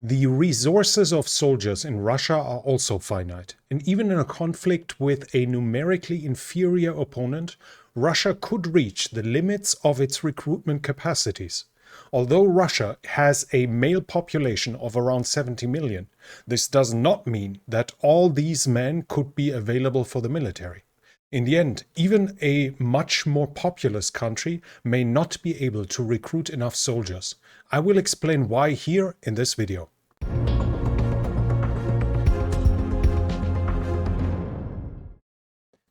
The resources of soldiers in Russia are also finite, and even in a conflict with a numerically inferior opponent, Russia could reach the limits of its recruitment capacities. Although Russia has a male population of around 70 million, this does not mean that all these men could be available for the military. In the end, even a much more populous country may not be able to recruit enough soldiers. I will explain why here in this video.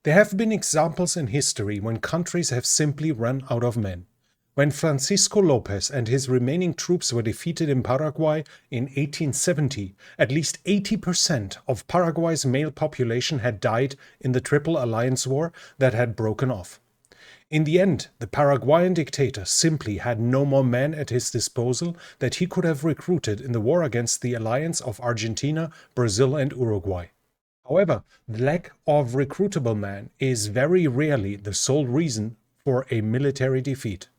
There have been examples in history when countries have simply run out of men. When Francisco Lopez and his remaining troops were defeated in Paraguay in 1870, at least 80% of Paraguay's male population had died in the Triple Alliance War that had broken off. In the end, the Paraguayan dictator simply had no more men at his disposal that he could have recruited in the war against the alliance of Argentina, Brazil, and Uruguay. However, the lack of recruitable men is very rarely the sole reason for a military defeat.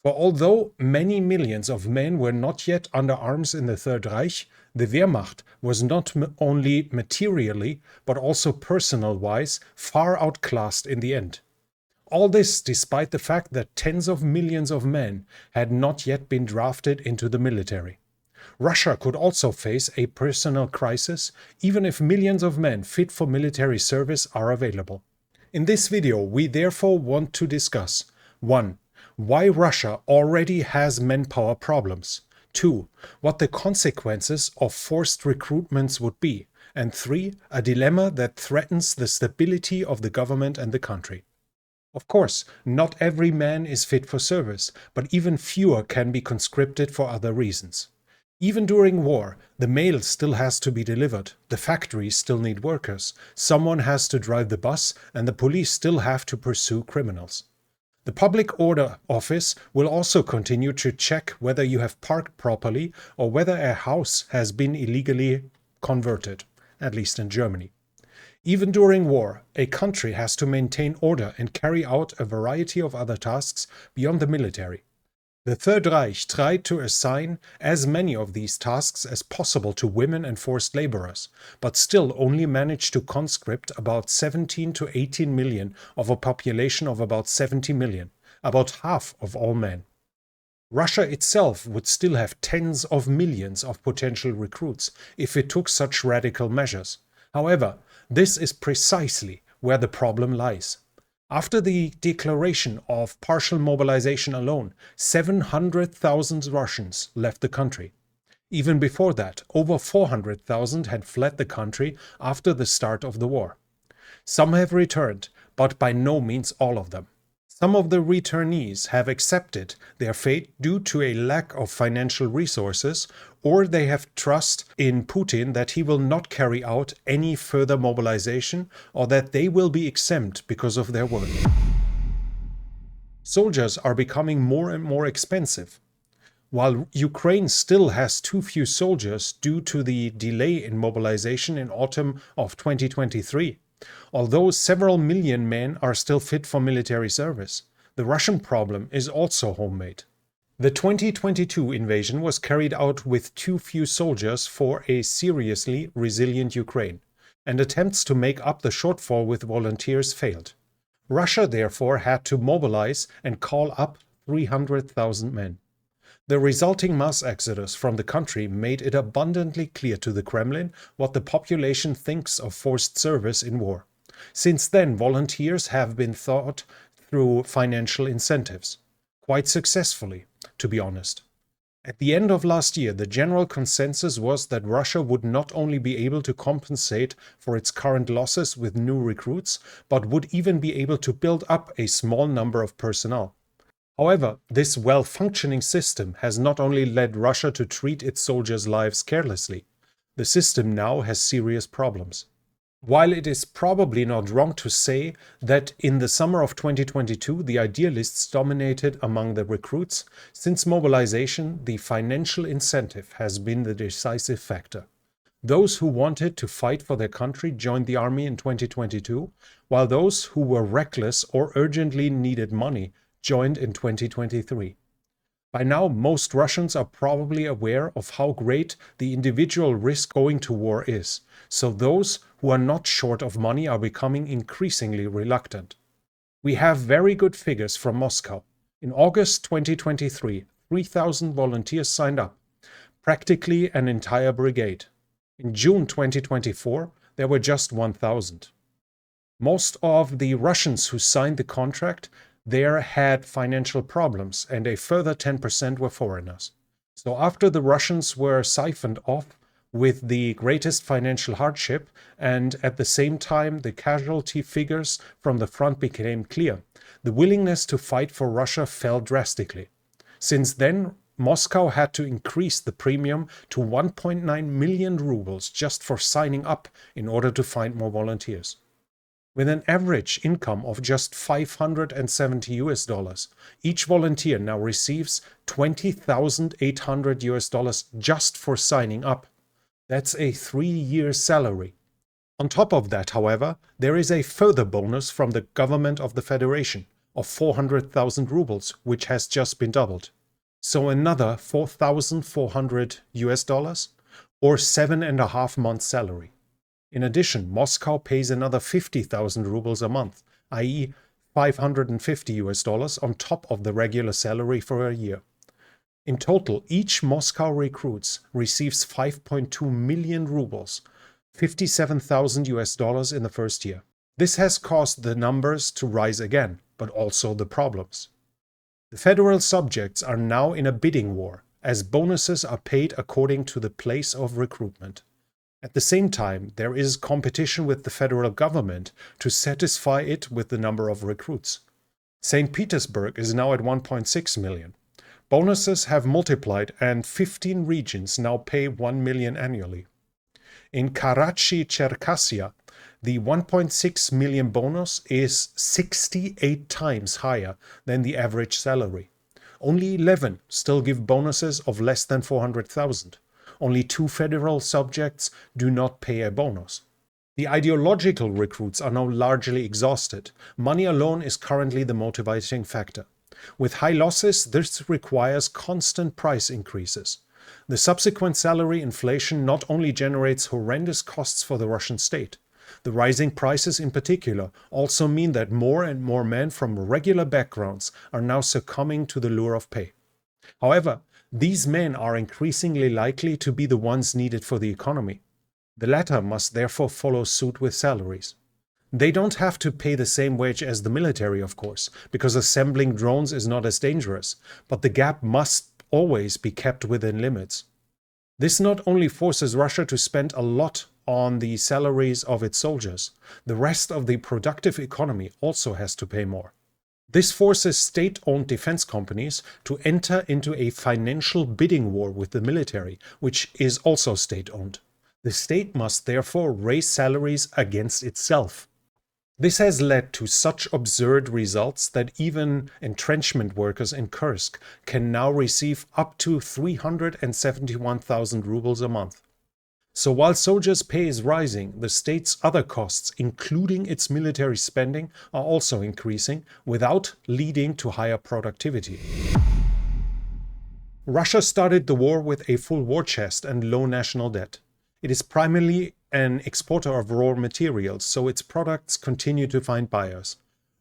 For although many millions of men were not yet under arms in the Third Reich, the Wehrmacht was not only materially, but also personnel-wise, far outclassed in the end. All this despite the fact that tens of millions of men had not yet been drafted into the military. Russia could also face a personnel crisis, even if millions of men fit for military service are available. In this video, we therefore want to discuss 1. Why Russia already has manpower problems. 2. What the consequences of forced recruitments would be. And 3. A dilemma that threatens the stability of the government and the country. Of course, not every man is fit for service, but even fewer can be conscripted for other reasons. Even during war, the mail still has to be delivered, the factories still need workers, someone has to drive the bus, and the police still have to pursue criminals. The Public Order Office will also continue to check whether you have parked properly or whether a house has been illegally converted, at least in Germany. Even during war, a country has to maintain order and carry out a variety of other tasks beyond the military. The Third Reich tried to assign as many of these tasks as possible to women and forced laborers, but still only managed to conscript about 17 to 18 million of a population of about 70 million, about half of all men. Russia itself would still have tens of millions of potential recruits if it took such radical measures. However, this is precisely where the problem lies. After the declaration of partial mobilization alone, 700,000 Russians left the country. Even before that, over 400,000 had fled the country after the start of the war. Some have returned, but by no means all of them. Some of the returnees have accepted their fate due to a lack of financial resources, or they have trust in Putin that he will not carry out any further mobilization or that they will be exempt because of their work. Soldiers are becoming more and more expensive. While Ukraine still has too few soldiers due to the delay in mobilization in autumn of 2023, although several million men are still fit for military service, the Russian problem is also homemade. The 2022 invasion was carried out with too few soldiers for a seriously resilient Ukraine, and attempts to make up the shortfall with volunteers failed. Russia therefore had to mobilize and call up 300,000 men. The resulting mass exodus from the country made it abundantly clear to the Kremlin what the population thinks of forced service in war. Since then, volunteers have been thought through financial incentives. Quite successfully, to be honest. At the end of last year, the general consensus was that Russia would not only be able to compensate for its current losses with new recruits, but would even be able to build up a small number of personnel. However, this well-functioning system has not only led Russia to treat its soldiers' lives carelessly, the system now has serious problems. While it is probably not wrong to say that in the summer of 2022 the idealists dominated among the recruits, since mobilization the financial incentive has been the decisive factor. Those who wanted to fight for their country joined the army in 2022, while those who were reckless or urgently needed money joined in 2023. By now, most Russians are probably aware of how great the individual risk going to war is, so those who are not short of money are becoming increasingly reluctant. We have very good figures from Moscow. In August 2023, 3,000 volunteers signed up, practically an entire brigade. In June 2024, there were just 1,000. Most of the Russians who signed the contract there had financial problems, and a further 10% were foreigners. So after the Russians were siphoned off with the greatest financial hardship, and at the same time the casualty figures from the front became clear, the willingness to fight for Russia fell drastically. Since then, Moscow had to increase the premium to 1.9 million rubles just for signing up in order to find more volunteers. With an average income of just $570, each volunteer now receives $20,800 just for signing up. That's a 3-year salary. On top of that, however, there is a further bonus from the government of the Federation of 400,000 rubles, which has just been doubled. So another $4,400 or 7.5 months salary. In addition, Moscow pays another 50,000 rubles a month, i.e. $550 on top of the regular salary for a year. In total, each Moscow recruits receives 5.2 million rubles, $57,000 in the first year. This has caused the numbers to rise again, but also the problems. The federal subjects are now in a bidding war, as bonuses are paid according to the place of recruitment. At the same time, there is competition with the federal government to satisfy it with the number of recruits. St. Petersburg is now at 1.6 million. Bonuses have multiplied and 15 regions now pay 1 million annually. In Karachi-Cherkassia, the 1.6 million bonus is 68 times higher than the average salary. Only 11 still give bonuses of less than 400,000. Only 2 federal subjects do not pay a bonus. The ideological recruits are now largely exhausted. Money alone is currently the motivating factor. With high losses, this requires constant price increases. The subsequent salary inflation not only generates horrendous costs for the Russian state. The rising prices in particular also mean that more and more men from regular backgrounds are now succumbing to the lure of pay. However, these men are increasingly likely to be the ones needed for the economy. The latter must therefore follow suit with salaries. They don't have to pay the same wage as the military, of course, because assembling drones is not as dangerous, but the gap must always be kept within limits. This not only forces Russia to spend a lot on the salaries of its soldiers, the rest of the productive economy also has to pay more. This forces state-owned defense companies to enter into a financial bidding war with the military, which is also state-owned. The state must therefore raise salaries against itself. This has led to such absurd results that even entrenchment workers in Kursk can now receive up to 371,000 rubles a month. So while soldiers' pay is rising, the state's other costs, including its military spending, are also increasing without leading to higher productivity. Russia started the war with a full war chest and low national debt. It is primarily an exporter of raw materials, so its products continue to find buyers.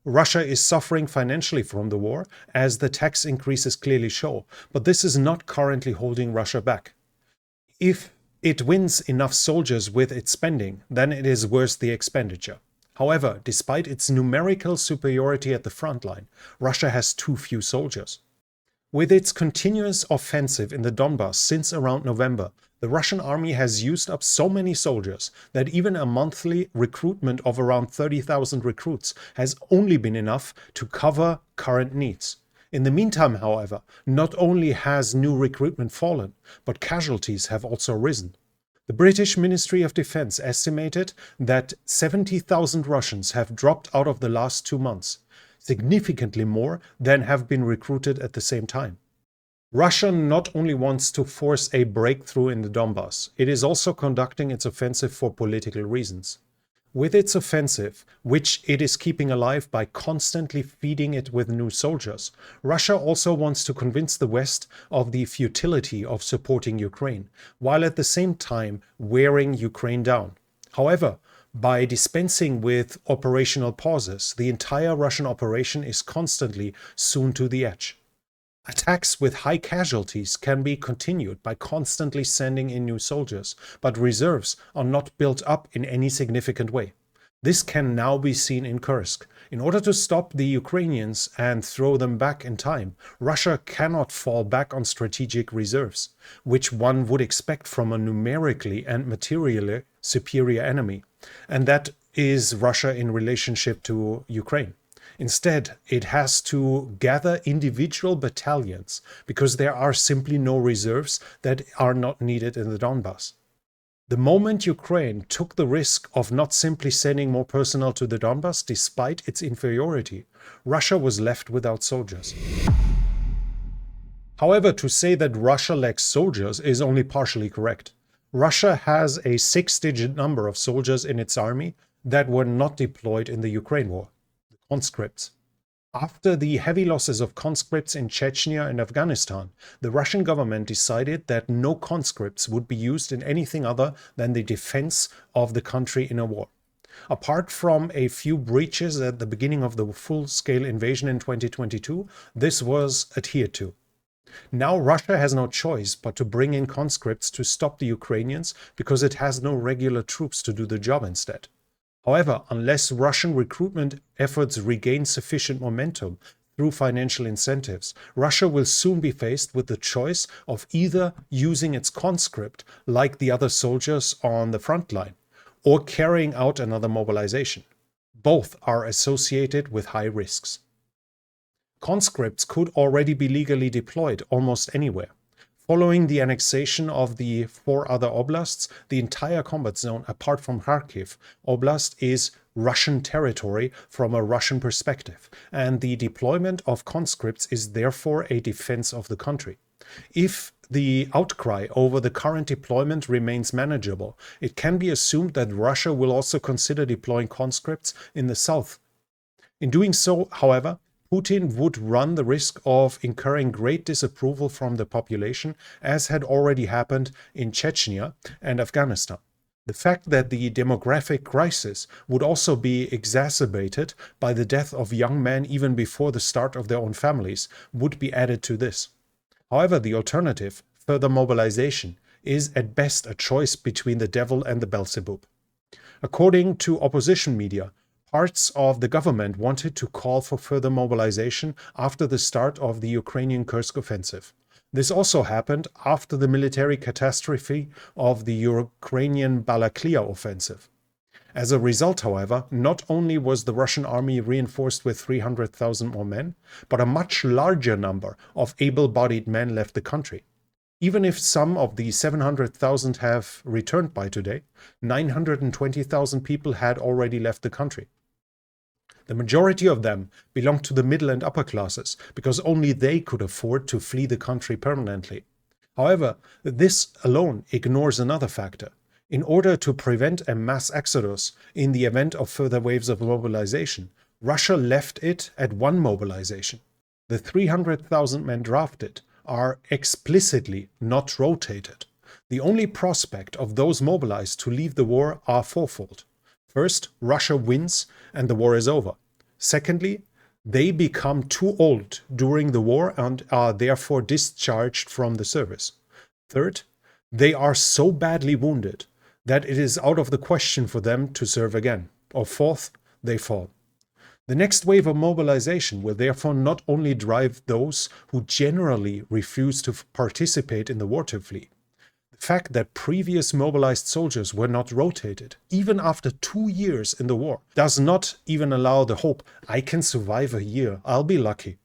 Russia is suffering financially from the war, as the tax increases clearly show, but this is not currently holding Russia back. If it wins enough soldiers with its spending, then it is worth the expenditure. However, despite its numerical superiority at the front line, Russia has too few soldiers. With its continuous offensive in the Donbass since around November, the Russian army has used up so many soldiers that even a monthly recruitment of around 30,000 recruits has only been enough to cover current needs. In the meantime, however, not only has new recruitment fallen, but casualties have also risen. The British Ministry of Defense estimated that 70,000 Russians have dropped out of the last 2 months, significantly more than have been recruited at the same time. Russia not only wants to force a breakthrough in the Donbass, it is also conducting its offensive for political reasons. With its offensive, which it is keeping alive by constantly feeding it with new soldiers, Russia also wants to convince the West of the futility of supporting Ukraine, while at the same time wearing Ukraine down. However, by dispensing with operational pauses, the entire Russian operation is constantly soon to the edge. Attacks with high casualties can be continued by constantly sending in new soldiers, but reserves are not built up in any significant way. This can now be seen in Kursk. In order to stop the Ukrainians and throw them back in time, Russia cannot fall back on strategic reserves, which one would expect from a numerically and materially superior enemy. And that is Russia in relationship to Ukraine. Instead, it has to gather individual battalions because there are simply no reserves that are not needed in the Donbass. The moment Ukraine took the risk of not simply sending more personnel to the Donbass despite its inferiority, Russia was left without soldiers. However, to say that Russia lacks soldiers is only partially correct. Russia has a 6-digit number of soldiers in its army that were not deployed in the Ukraine war. Conscripts. After the heavy losses of conscripts in Chechnya and Afghanistan, the Russian government decided that no conscripts would be used in anything other than the defense of the country in a war. Apart from a few breaches at the beginning of the full-scale invasion in 2022, this was adhered to. Now Russia has no choice but to bring in conscripts to stop the Ukrainians because it has no regular troops to do the job instead. However, unless Russian recruitment efforts regain sufficient momentum through financial incentives, Russia will soon be faced with the choice of either using its conscript like the other soldiers on the front line, or carrying out another mobilization. Both are associated with high risks. Conscripts could already be legally deployed almost anywhere. Following the annexation of the 4 other oblasts, the entire combat zone apart from Kharkiv Oblast is Russian territory from a Russian perspective, and the deployment of conscripts is therefore a defense of the country. If the outcry over the current deployment remains manageable, it can be assumed that Russia will also consider deploying conscripts in the south. In doing so, however, Putin would run the risk of incurring great disapproval from the population, as had already happened in Chechnya and Afghanistan. The fact that the demographic crisis would also be exacerbated by the death of young men even before the start of their own families would be added to this. However, the alternative, further mobilization, is at best a choice between the devil and the Beelzebub. According to opposition media, parts of the government wanted to call for further mobilization after the start of the Ukrainian Kursk offensive. This also happened after the military catastrophe of the Ukrainian Balaklia offensive. As a result, however, not only was the Russian army reinforced with 300,000 more men, but a much larger number of able-bodied men left the country. Even if some of the 700,000 have returned by today, 920,000 people had already left the country. The majority of them belonged to the middle and upper classes, because only they could afford to flee the country permanently. However, this alone ignores another factor. In order to prevent a mass exodus in the event of further waves of mobilization, Russia left it at one mobilization. The 300,000 men drafted are explicitly not rotated. The only prospect of those mobilized to leave the war are fourfold. First, Russia wins and the war is over. Secondly, they become too old during the war and are therefore discharged from the service. Third, they are so badly wounded that it is out of the question for them to serve again. Or fourth, they fall. The next wave of mobilization will therefore not only drive those who generally refuse to participate in the war to flee. The fact that previous mobilized soldiers were not rotated, even after 2 years in the war, does not even allow the hope, I can survive a year, I'll be lucky.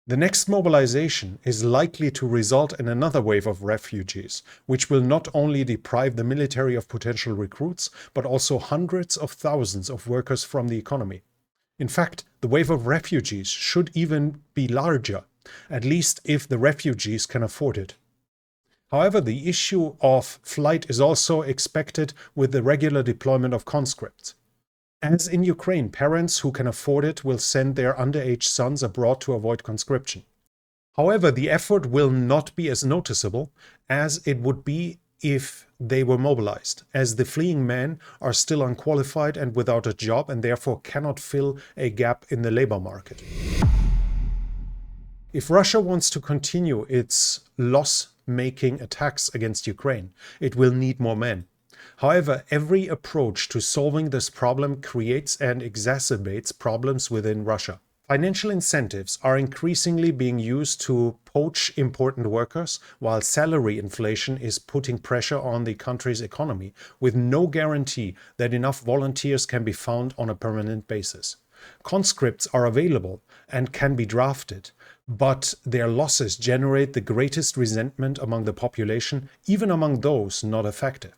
The next mobilization is likely to result in another wave of refugees, which will not only deprive the military of potential recruits, but also hundreds of thousands of workers from the economy. In fact, the wave of refugees should even be larger, at least if the refugees can afford it. However, the issue of flight is also expected with the regular deployment of conscripts. As in Ukraine, parents who can afford it will send their underage sons abroad to avoid conscription. However, the effort will not be as noticeable as it would be if they were mobilized, as the fleeing men are still unqualified and without a job and therefore cannot fill a gap in the labor market. If Russia wants to continue its loss-making attacks against Ukraine, it will need more men. However, every approach to solving this problem creates and exacerbates problems within Russia. Financial incentives are increasingly being used to poach important workers, while salary inflation is putting pressure on the country's economy, with no guarantee that enough volunteers can be found on a permanent basis. Conscripts are available and can be drafted, but their losses generate the greatest resentment among the population, even among those not affected.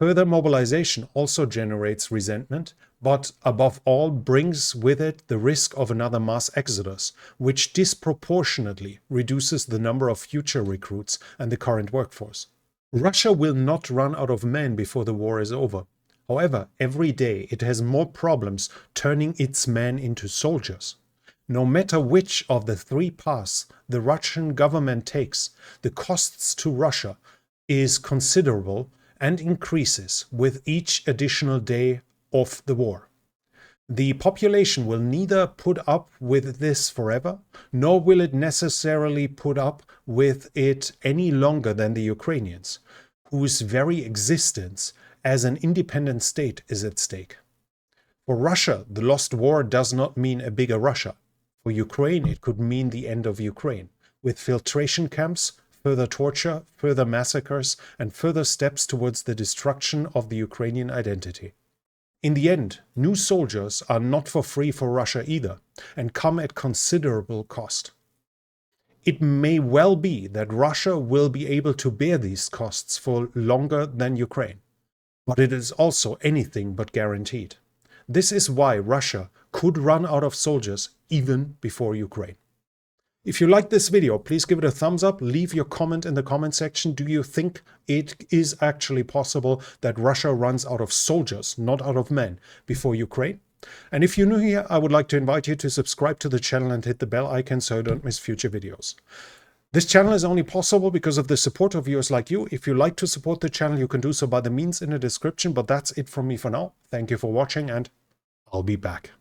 Further mobilization also generates resentment, but above all brings with it the risk of another mass exodus, which disproportionately reduces the number of future recruits and the current workforce. Russia will not run out of men before the war is over. However, every day it has more problems turning its men into soldiers. No matter which of the three paths the Russian government takes, the costs to Russia is considerable and increases with each additional day of the war. The population will neither put up with this forever, nor will it necessarily put up with it any longer than the Ukrainians, whose very existence as an independent state is at stake. For Russia, the lost war does not mean a bigger Russia. For Ukraine, it could mean the end of Ukraine, with filtration camps, further torture, further massacres, and further steps towards the destruction of the Ukrainian identity. In the end, new soldiers are not for free for Russia either, and come at considerable cost. It may well be that Russia will be able to bear these costs for longer than Ukraine, but it is also anything but guaranteed. This is why Russia could run out of soldiers even before Ukraine. If you like this video, please give it a thumbs up, leave your comment in the comment section. Do you think it is actually possible that Russia runs out of soldiers, not out of men, before Ukraine? And if you're new here, I would like to invite you to subscribe to the channel and hit the bell icon so you don't miss future videos. This channel is only possible because of the support of viewers like you. If you like to support the channel, you can do so by the means in the description, but that's it from me for now. Thank you for watching and I'll be back.